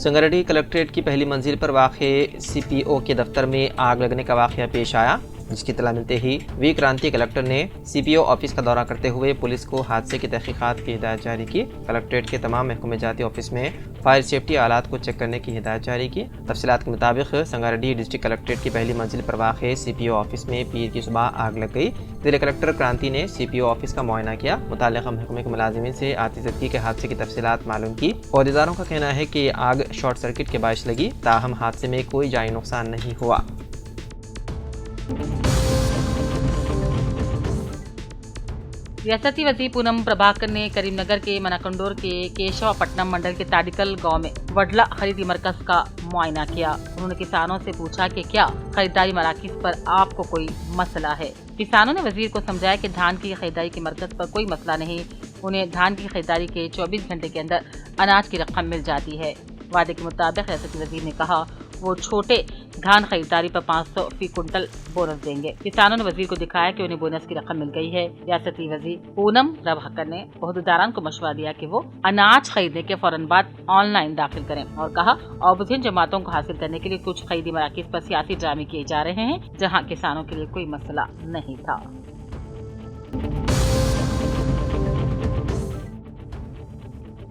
Sangareddy collectorate की पहली मंजिल पर वाक़े CPO के दफ्तर में आग लगने का वाक़या पेश आया, जिसकी इत्तला मिलते ही वी क्रांति कलेक्टर ने CPO ऑफिस का दौरा करते हुए पुलिस को हादसे की तहकीकात की हिदायत जारी की। कलेक्ट्रेट के तमाम महकमे जाती ऑफिस में फायर सेफ्टी आलात को चेक करने की हिदायत जारी की। तफसीलात के मुताबिक संगारेड्डी डिस्ट्रिक्ट कलेक्ट्रेट की पहली मंजिल पर वाक़े CPO ऑफिस में पीर की सुबह आग लग गई। जिला कलेक्टर क्रांति ने CPO ऑफिस का मुआयना किया, मुताल्लिक़ा महकमे के मुलाजिमीन से आतिशबाज़ी के हादसे की तफसीलात मालूम की। अहदेदारों का कहना है कि आग शॉर्ट सर्किट के बायस लगी, ताहम हादसे में कोई जानी नुकसान नहीं हुआ। रियासती वज़ीर पूनम प्रभाकर ने करीमनगर के मनाकंडोर के केशवपट्टनम मंडल के ताडिकल गांव में वडला खरीदी मरकज का मुआयना किया। उन्होंने किसानों से पूछा कि क्या खरीदारी मराकज पर आपको कोई मसला है। किसानों ने वज़ीर को समझाया कि धान की खरीदारी के मरकज पर कोई मसला नहीं, उन्हें धान की खरीदारी के 24 घंटे के अंदर अनाज की रकम मिल जाती है। वादे के मुताबिक रियासती वज़ीर ने कहा वो छोटे धान खरीदारी पर 500 फी कुंटल बोनस देंगे। किसानों ने वज़ीर को दिखाया कि उन्हें बोनस की रकम मिल गई है। रियासती वज़ीर पूनम प्रभाकर ने अहदेदारान को मशवरा दिया कि वो अनाज खरीदने के फौरन बाद ऑनलाइन दाखिल करें और कहा ऑपोजिशन जमातों को हासिल करने के लिए कुछ खरीदी मराकज़ पर सियासी ड्रामे किए जा रहे हैं, जहाँ किसानों के लिए कोई मसला नहीं था।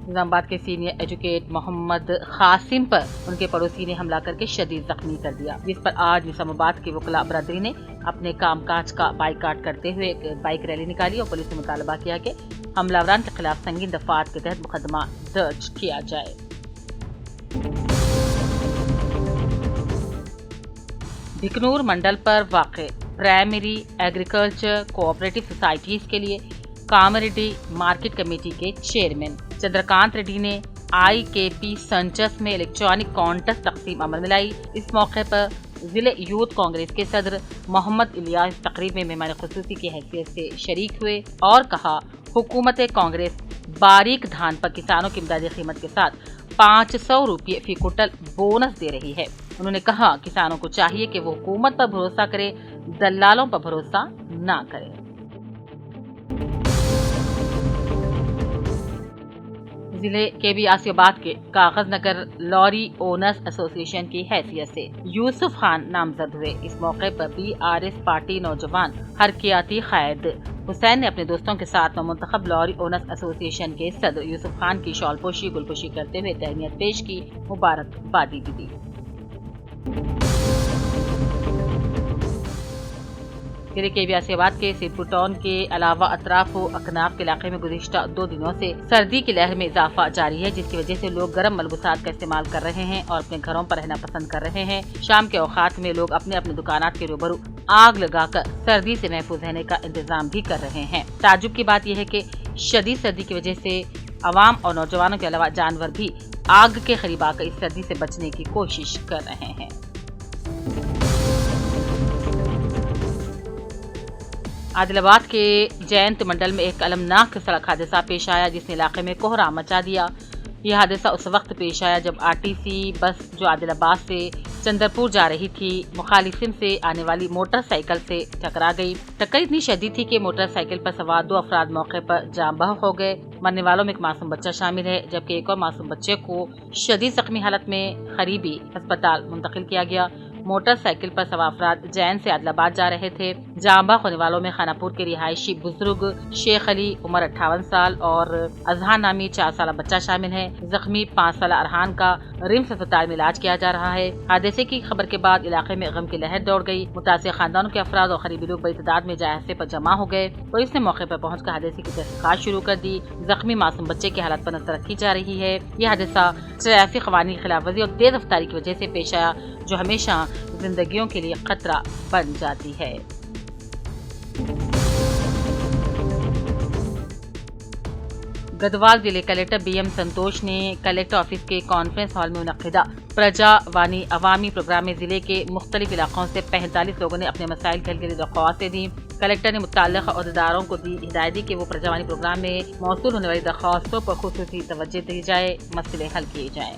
निजामाबाद के सीनियर एजुकेट मोहम्मद कासिम पर उनके पड़ोसी ने हमला करके शदीद जख्मी कर दिया, जिस पर आज निजामाबाद के वकला बरादरी ने अपने कामकाज का बाइकाट करते हुए एक बाइक रैली निकाली और पुलिस से मुतालबा किया कि हमलावरान के खिलाफ संगीन दफात के तहत मुकदमा दर्ज किया जाए। भिकनूर मंडल पर वाक़े प्राइमरी एग्रीकल्चर कोऑपरेटिव सोसाइटीज के लिए कामारेड्डी मार्केट कमेटी के चेयरमैन चंद्रकांत रेड्डी ने IKP संचस में इलेक्ट्रॉनिक कॉन्टेस्ट तकसीम अमल में लाई। इस मौके पर जिले यूथ कांग्रेस के सदर मोहम्मद इलियास तकरीब में मेहमान खुसूसी की हैसियत से शरीक हुए और कहा हुकूमत कांग्रेस बारीक धान पर किसानों की इमदादी कीमत के साथ 500 रुपये फी कुंटल बोनस दे रही है। उन्होंने कहा किसानों को चाहिए कि वो हुकूमत पर भरोसा करे, दलालों पर भरोसा न करे। जिले के भी आसियाबाद के कागज नगर लॉरी ओनर्स एसोसिएशन की हैसियत से यूसुफ खान नामजद हुए। इस मौके पर BRS पार्टी नौजवान हरकियाती कायद हुसैन ने अपने दोस्तों के साथ मुंतखब लॉरी ओनर्स एसोसिएशन के सदर यूसुफ खान की शॉलपोशी गुलपोशी करते हुए तहनीत पेश की, मुबारकबादी भी दी। जिले के आसियाबाद के सिरपुर टाउन के अलावा अतराफ अकनाफ के इलाके में गुज़िश्ता 2 दिनों से सर्दी की लहर में इजाफा जारी है, जिसकी वजह से लोग गर्म मलबूसात का इस्तेमाल कर रहे हैं और अपने घरों पर रहना पसंद कर रहे हैं। शाम के औकात में लोग अपने अपने दुकानात के रूबरू आग लगाकर सर्दी से महफूज रहने का इंतजाम भी कर रहे हैं। ताज्जुब की बात यह है कि शदीद सर्दी की वजह से आवाम और नौजवानों के अलावा जानवर भी आग के करीब आकर इस सर्दी से बचने की कोशिश कर रहे हैं। आदिलाबाद के जयंत मंडल में एक अलमनाक सड़क हादसा पेश आया, जिसने इलाके में कोहराम मचा दिया। यह हादसा उस वक्त पेश आया जब RTC बस जो आदिलाबाद से चंद्रपुर जा रही थी मुखालिफिन से आने वाली मोटरसाइकिल से टकरा गई। टक्कर इतनी शदीद थी कि मोटरसाइकिल पर सवार 2 अफराद मौके पर जान बहक हो गए। मरने वालों में एक मासूम बच्चा शामिल है, जबकि एक और मासूम बच्चे को शदीद जख्मी हालत में करीबी अस्पताल मुंतकिल किया गया। मोटरसाइकिल पर सवार अफराद जैन से आदिलाबाद जा रहे थे। जान बहक होने वालों में खानापुर के रिहायशी बुजुर्ग शेख अली उम्र 58 साल और अजहान नामी 4 साल बच्चा शामिल है। जख्मी 5 साल अरहान का रिम्स अस्पताल में इलाज किया जा रहा है। हादसे की खबर के बाद इलाके में गम की लहर दौड़ गई। मुतासिर खानदानों के अफराद और करीबी लोग बड़ी तादाद में हादसे पर जमा हो गए। पुलिस ने मौके पर पहुंचकर हादसे की तहकीकात शुरू कर दी। जख्मी मासूम बच्चे की हालत पर नजर रखी जा रही है। यह हादसा ट्रैफिक कवानीन की खिलाफवर्जी और तेज रफ्तारी की वजह से पेश आया, जो हमेशा जिंदगियों के लिए खतरा बन जाती है। गढ़वाल जिले कलेक्टर BM संतोष ने कलेक्टर ऑफिस के कॉन्फ्रेंस हॉल में मुनक्किदा प्रजावानी अवामी प्रोग्राम में जिले के मुख्तलिफ इलाकों से 45 लोगों ने अपने मसाइल के हल के लिए दरख्वास्तें दी। कलेक्टर ने मुत्तल्लिक़ अहदेदारों को दी हिदायत दी कि वो प्रजावानी प्रोग्राम में मौसूल होने वाली दरख्वास्तों पर खुसूसी तवज्जो दी जाए, मसले हल किए जाएं।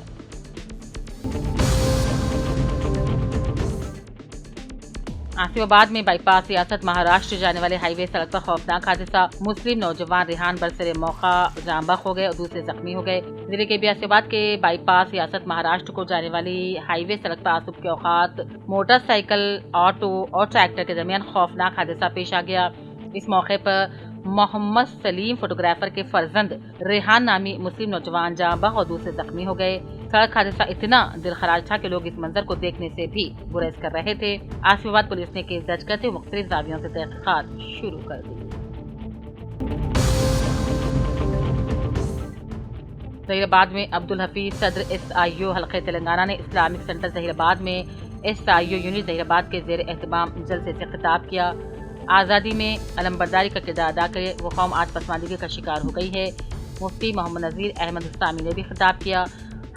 आसिफाबाद में बाईपास रियासत महाराष्ट्र जाने वाले हाईवे सड़क पर खौफनाक हादसा, मुस्लिम नौजवान रेहान बरसरे मौका जांबक हो गए और दूसरे जख्मी हो गए। जिले के आसिफाबाद के बाईपास रियासत महाराष्ट्र को जाने वाली हाईवे सड़क पर आसुब के औकात मोटरसाइकिल, ऑटो और ट्रैक्टर के दरमियान खौफनाक हादसा पेश आ गया। इस मौके पर मोहम्मद सलीम फोटोग्राफर के फर्जंद रेहान नामी मुस्लिम नौजवान जांबक और दूसरे जख्मी हो गए। सड़क हादसा इतना दिलखराज था कि लोग इस मंजर को देखने से भी गुरेज कर रहे थे। आसिफाबाद पुलिस ने केस दर्ज करते हुए मुख्तलिफ जावियों से तहकीकात शुरू कर दी। जहीराबाद में अब्दुल हफीज सदर SIO हल्के तेलंगाना ने इस्लामिक सेंटर जहीराबाद में SIO यूनिट जहीराबाद के जेर एहतमाम जलसे से खिताब किया। आज़ादी में अलमबरदारी का किरदार अदा करे वो कौम आज पसमानदगी का शिकार हो गई है। मुफ्ती मोहम्मद नज़ीर अहमद इस्लामी ने भी खिताब किया।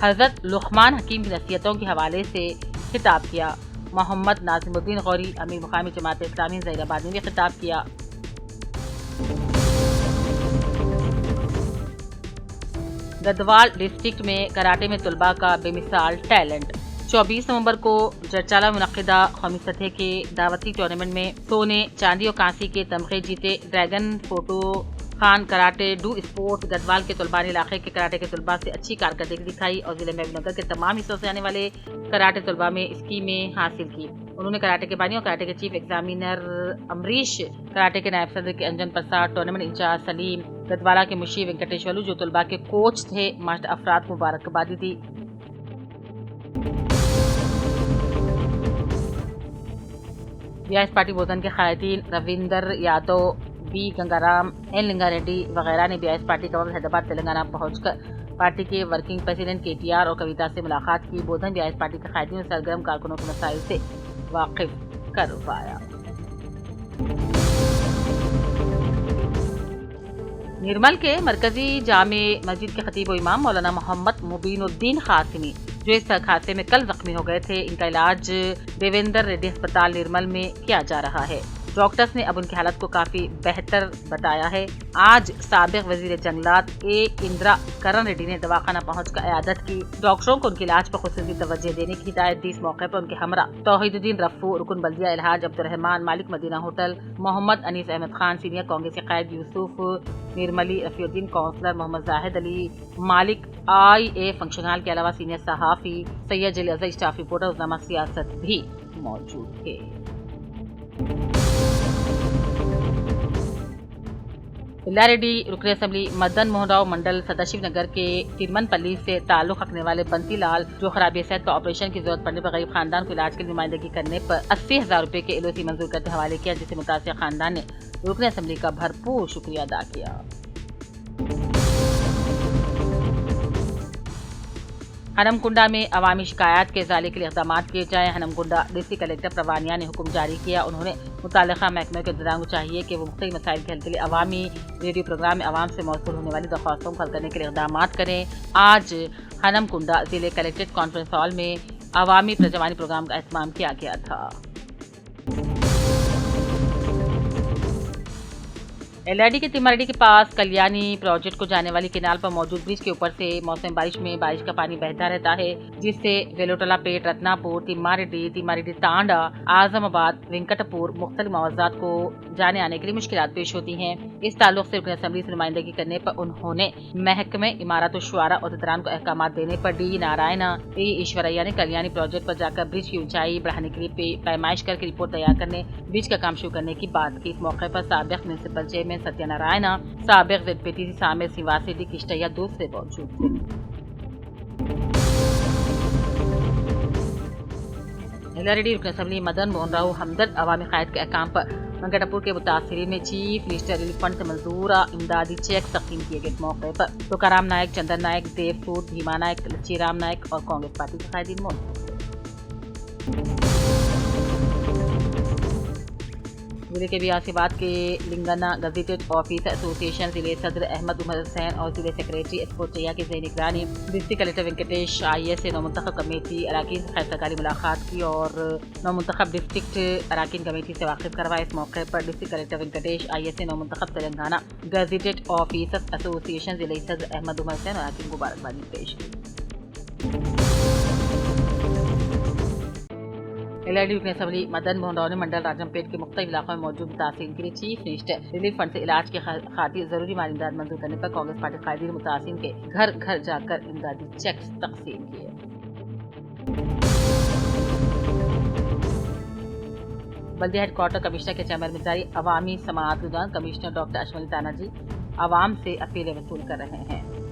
हज़रत लुक़मान हकीम की नसीहतों के हवाले से खिताब किया। मोहम्मद नाज़िमुद्दीन गौरी अमीर मुकामी जमात इस्लामी जहीराबाद ने भी खिताब किया। गढ़वाल डिस्ट्रिक्ट में कराटे में तलबा का बेमिसाल टैलेंट। 24 नवंबर को जरचाला मुनक़िदा कौमी सतह के दावती टूर्नामेंट में सोने, चांदी और कांसी के तमगे जीते dragon photo Khan karate do sport Garhwal के तलबा ने इलाके के कराटे के तलबा से अच्छी कारकर्दगी दिखाई और जिले महबूबनगर के तमाम हिस्सों से आने वाले कराटे तलबा में स्कीमें हासिल की। उन्होंने कराटे के बानी और कराटे के चीफ एग्जामिनर अमरीश, कराटे के नायब सदर के अंजन प्रसाद, टूर्नामेंट इंचार्ज सलीम, गढ़वाला के मुशी वेंकटेश्वलू जो तलबा के कोच थे, मास्टर अफराद को मुबारकबादी दी। बीआईएस पार्टी बोधन के कायदीन रविंदर यादव, बी गंगाराम, एन लिंगारेड्डी वगैरह ने बीआईएस पार्टी कवल हैदराबाद तेलंगाना पहुंचकर पार्टी के वर्किंग प्रेसिडेंट KTR और कविता से मुलाकात की। बोधन बीआईएस पार्टी के कायदीन और सरगर्म कारकुनों के मसाइल से वाकिफ करवाया। निर्मल के मरकजी जामे मस्जिद के खतीब व इमाम मौलाना मोहम्मद मुबीनुद्दीन कासिमी जो इस हादसे में कल जख्मी हो गए थे, इनका इलाज देवेंद्र रेड्डी अस्पताल निर्मल में किया जा रहा है। डॉक्टर्स ने अब उनकी हालत को काफी बेहतर बताया है। आज साबिक वजीर जंगलात इंदिरा करण रेड्डी ने दवाखाना पहुंचकर इयादत की। डॉक्टरों को उनके इलाज पर खुसूसी तवज्जो देने की हिदायत दी। इस मौके पर उनके हमरा तौहीदुद्दीन रफ्फू, रुकन बल्दिया इलहाज अब्दुर्रहमान, मालिक मदीना होटल, मोहम्मद अनीस अहमद खान, सीनियर कांग्रेस के कायद यूसुफ निर्मली, रफीउद्दीन काउंसलर मोहम्मद जाहिद अली, मालिक IA फंक्शन हॉल के अलावा सीनियर सहाफी सैयद जली अजय, स्टाफ रिपोर्टर उज़ामा सियासत भी मौजूद थे। इल्लारेड्डी रुकन असम्बली मदन मोहन राव मंडल सदाशिव नगर के तिरमनपल्ली से ताल्लुक रखने वाले बंती लाल जो खराबी सेहत का ऑपरेशन की जरूरत पड़ने पर गरीब खानदान को इलाज की नुमाइंदगी करने पर 80,000 रुपए के LOC मंजूर करते हवाले किया, जिसे मुतासिर खानदान ने रुकन असम्बली का भरपूर शुक्रिया अदा किया। हनमकुंडा में अवामी शिकायत के इज़ाले के लिए इक़दाम किए जाए। हनमकुंडा डिस्ट्रिक्ट कलेक्टर प्रवानिया ने हुक्म जारी किया। उन्होंने मुताल्लिक़ा महकमे के अफसरान को चाहिए कि वो मुख्तलिफ मसाइल के हल के लिए अवामी रेडियो प्रोग्राम में आवाम से मौसूल होने वाली दरख्वास्तों को हल करने के लिए इक़दाम करें। आज हनमकुंडा जिले कलेक्ट्रेट कॉन्फ्रेंस हॉल में अवामी प्रजवानी प्रोग्राम का एहतमाम किया गया था। LRD के तिमारडी के पास कल्याणी प्रोजेक्ट को जाने वाली केनाल पर मौजूद ब्रिज के ऊपर से मौसम बारिश में बारिश का पानी बहता रहता है, जिससे वेलोटला पेट, रत्नापुर, तिमारडी तांडा, आजमाबाद, वेंकटपुर मुख्तलिफ मवाजात को जाने आने के लिए मुश्किलात पेश होती हैं। इस ताल्लुक से रुकन असम्बली से नुमाइंदगी करने पर उन्होंने महकमे इमारत और शुआरा और अहदेदारान को अहकाम देने पर D नारायणा, A ईश्वरैया ने कल्याणी प्रोजेक्ट पर जाकर ब्रिज की ऊंचाई बढ़ाने के लिए पैमाइश करके रिपोर्ट तैयार करने ब्रिज का काम शुरू करने की बात की। इस मौके पर साबिक म्युनिसिपल चेयरमैन सत्यनारायणा, साबिक ZPTC सामिर सिवासी डी किश्तैया दूसरे मौजूद थे। LRD रुकन असम्बली मदन मोहन राव हमदर्द अवामी कायद के अहकाम पर वेंकटपुर के मुतासिरीन में चीफ मिनिस्टर रिलीफ फंड से मंजूरा इमदादी चेक तकसीम किए गए। मौके पर तुकाराम नायक, चंदन नायक, देव सूद, भीमा नायक, लच्चीराम नायक और कांग्रेस पार्टी के कायदीन मौजूद थे। जिले के बियासीबाद के लिंगना गजेटेड ऑफिसर एसोसिएशन जिले सदर अहमद उमर हुसैन और जिले सेक्रेटरी एसपोर्ट चैया की ज़ेर निगरानी डिस्ट्रिक्ट कलेक्टर वेंकटेश IAS से नौमुंतखब कमेटी अराकीन से खैर सरकारी मुलाकात की और नौमुंतखब डिस्ट्रिक्ट अराकीन कमेटी से वाकिफ करवाया। इस मौके पर डिस्ट्रिक्ट कलेक्टर वेंकटेश IAS से नौमुंतखब तेलंगाना गजेटेड ऑफिसर एसोसिएशन जिले सदर अहमद उमर हुसैन और अराकीन को मुबारकबादी पेश की। LID रुकन असम्बली मदन मोहन राव ने मंडल राजमपेट के मुख्तलिफ इलाकों में मौजूद मुतासिरीन के लिए चीफ मिनिस्टर रिलीफ फंड से इलाज की खातिर जरूरी माली इमदाद मंजूर करने पर कांग्रेस पार्टी कायदीन मुतासिरीन के घर घर जाकर इमदादी चेक तकसीम किए। बल्दिया हेडक्वार्टर कमिश्नर के चैम्बर में जारी अवामी समाअत के दौरान कमिश्नर डॉक्टर अशमल तानाजी आवाम से अपीलें वसूल कर रहे हैं।